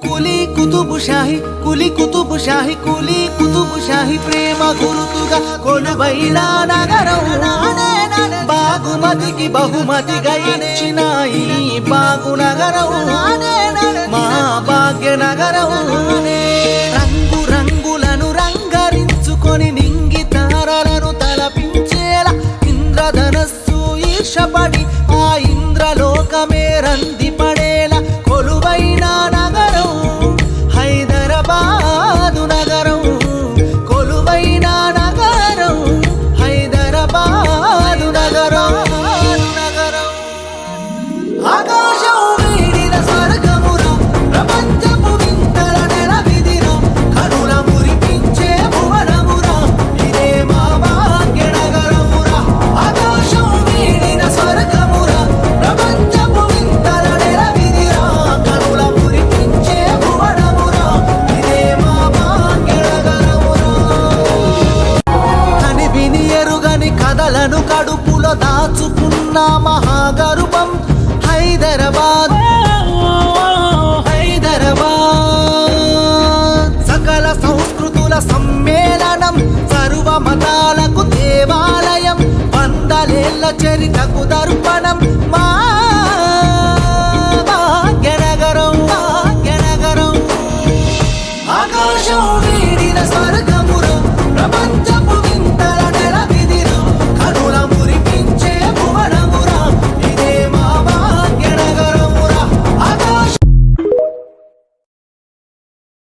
కులి కుతుబు షాహి కులి కుతుబు షాహి కులి కుతుబు షాహి ప్రేమ గురుతుగా కొలువైన నగరం బాగుమతికి బహుమతిగా ఇచ్చిన ఈ బాగు నగరం మా